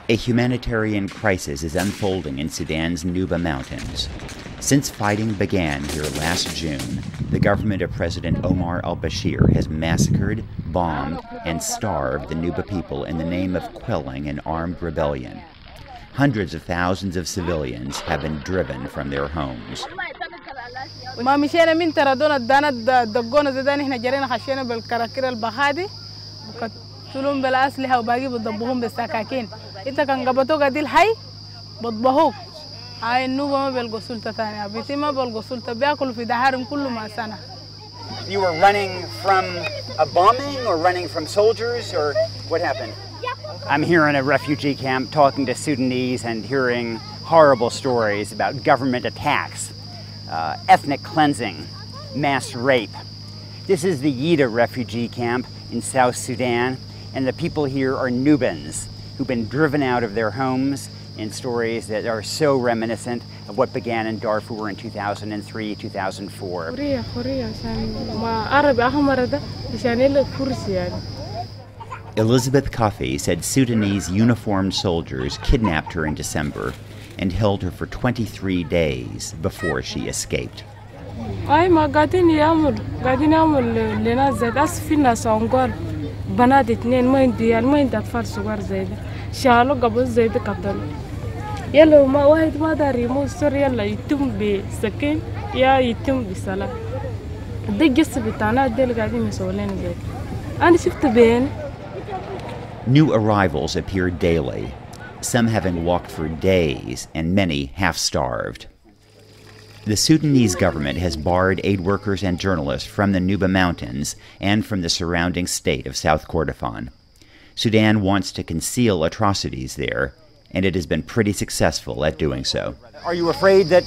A humanitarian crisis is unfolding in Sudan's Nuba Mountains. Since fighting began here last June, the government of President Omar al-Bashir has massacred, bombed, and starved the Nuba people in the name of quelling an armed rebellion. Hundreds of thousands of civilians have been driven from their homes. ما مشينا من تردون الدانات دقونا زدان احنا جرينا خشينا بالكراكير البخادي بقتلون بالأسلحة وباقي بضبهم بالسكاكين انت كان قبطوك دي الحي بضبهوك هاي النوبة ما بيلقوا سلطة تانية بيتي ما بيلقوا سلطة بياكلوا في دهارهم كله ما سنة. You were running from a bombing or running from soldiers or what happened? I'm here in a refugee camp talking to Sudanese and hearing horrible stories about government attacks, ethnic cleansing, mass rape. This is the Yida refugee camp in South Sudan, and the people here are Nubans who've been driven out of their homes in stories that are so reminiscent of what began in Darfur in 2003, 2004. Elizabeth Coffey said Sudanese uniformed soldiers kidnapped her in December and held her for 23 days before she escaped. يلا ما واحد ما داري يموت صار يلا يتم بسكين يا يتم بسلام ده الجس بتاعنا ده اللي قاعدين يسولين زي أنا شفت بين. New arrivals appear daily, some having walked for days and many half-starved. The Sudanese government has barred aid workers and journalists from the Nuba Mountains and from the surrounding state of South Kordofan. Sudan wants to conceal atrocities there, and it has been pretty successful at doing so. Are you afraid that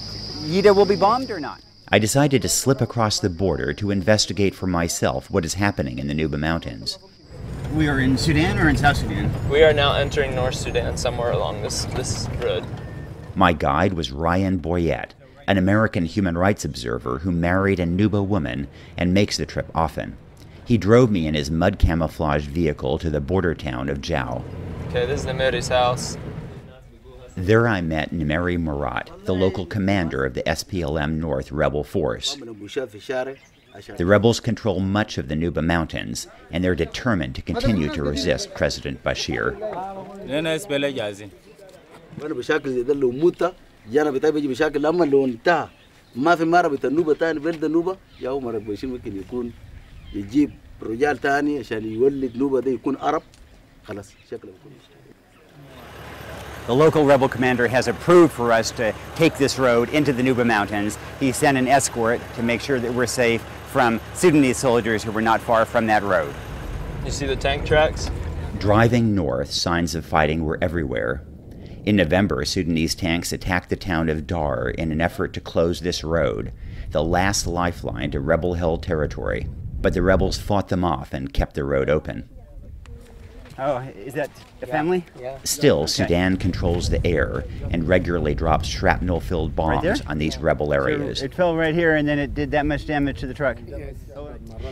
Yida will be bombed or not? I decided to slip across the border to investigate for myself what is happening in the Nuba Mountains. We are in Sudan or in South Sudan? We are now entering North Sudan, somewhere along this road. My guide was Ryan Boyette, an American human rights observer who married a Nuba woman and makes the trip often. He drove me in his mud camouflaged vehicle to the border town of Jau. Okay, this is Nimeri's house. There I met Nimeri Murat, the local commander of the SPLM North rebel force. The rebels control much of the Nuba Mountains, and they're determined to continue to resist President Bashir. The local rebel commander has approved for us to take this road into the Nuba Mountains. He sent an escort to make sure that we're safe from Sudanese soldiers who were not far from that road. You see the tank tracks? Driving north, signs of fighting were everywhere. In November, Sudanese tanks attacked the town of Dar in an effort to close this road, the last lifeline to rebel-held territory. But the rebels fought them off and kept the road open. Oh, is that the family? Yeah. Still, okay. Sudan controls the air and regularly drops shrapnel-filled bombs right on these rebel areas. So it fell right here and then it did that much damage to the truck. Yes.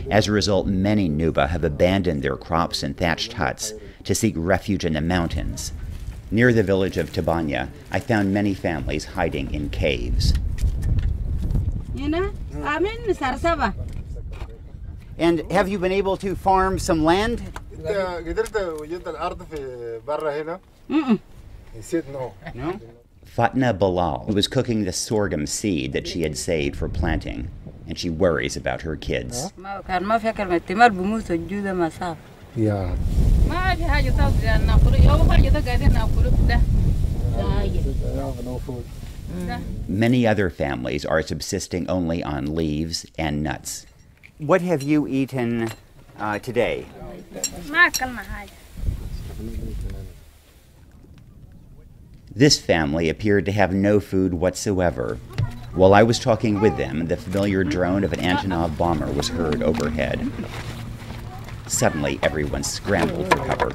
As a result, many Nuba have abandoned their crops and thatched huts to seek refuge in the mountains. Near the village of Tabanya, I found many families hiding in caves. And have you been able to farm some land? No? Fatna Bilal was cooking the sorghum seed that she had saved for planting, and she worries about her kids. Yeah. Many other families are subsisting only on leaves and nuts. What have you eaten today? This family appeared to have no food whatsoever. While I was talking with them, the familiar drone of an Antonov bomber was heard overhead. Suddenly, everyone scrambled for cover.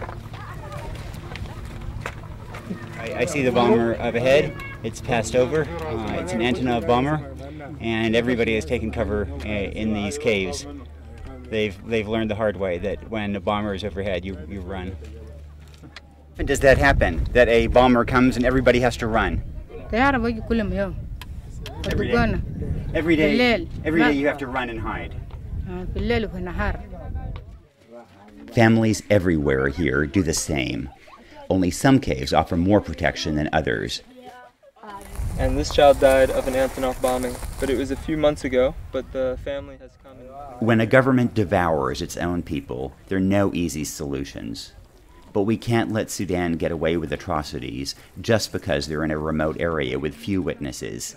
I see the bomber up ahead. It's passed over. It's an Antonov bomber, and everybody has taken cover in these caves. They've learned the hard way that when a bomber is overhead, you run. And does that happen, that a bomber comes and everybody has to run? Every day? Every day you have to run and hide? Families everywhere here do the same. Only some caves offer more protection than others. And this child died of an Antonov bombing, but it was a few months ago, but the family has come in. When a government devours its own people, there are no easy solutions. But we can't let Sudan get away with atrocities just because they're in a remote area with few witnesses.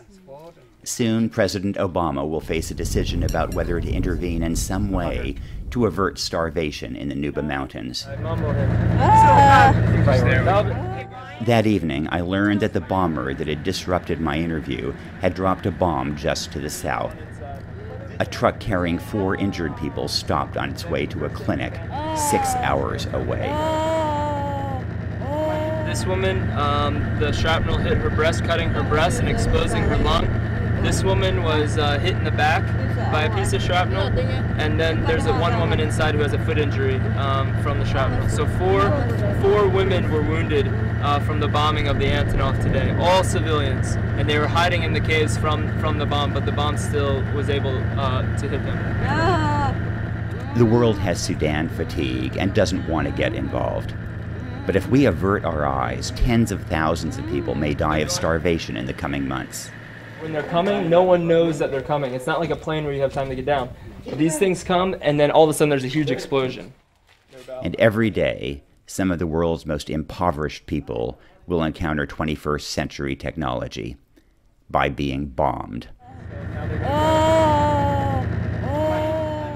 Soon, President Obama will face a decision about whether to intervene in some way to avert starvation in the Nuba Mountains. That evening, I learned that the bomber that had disrupted my interview had dropped a bomb just to the south. A truck carrying 4 injured people stopped on its way to a clinic 6 hours away. This woman, the shrapnel hit her breast, cutting her breast and exposing her lung. This woman was hit in the back by a piece of shrapnel, and then there's one woman inside who has a foot injury from the shrapnel. So four women were wounded from the bombing of the Antonov today, all civilians, and they were hiding in the caves from the bomb, but the bomb still was able to hit them. The world has Sudan fatigue and doesn't want to get involved. But if we avert our eyes, tens of thousands of people may die of starvation in the coming months. When they're coming, no one knows that they're coming. It's not like a plane where you have time to get down. These things come, and then all of a sudden there's a huge explosion. And every day, some of the world's most impoverished people will encounter 21st century technology by being bombed.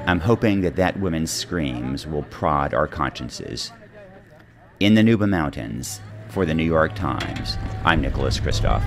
I'm hoping that woman's screams will prod our consciences. In the Nuba Mountains, for the New York Times, I'm Nicholas Kristof.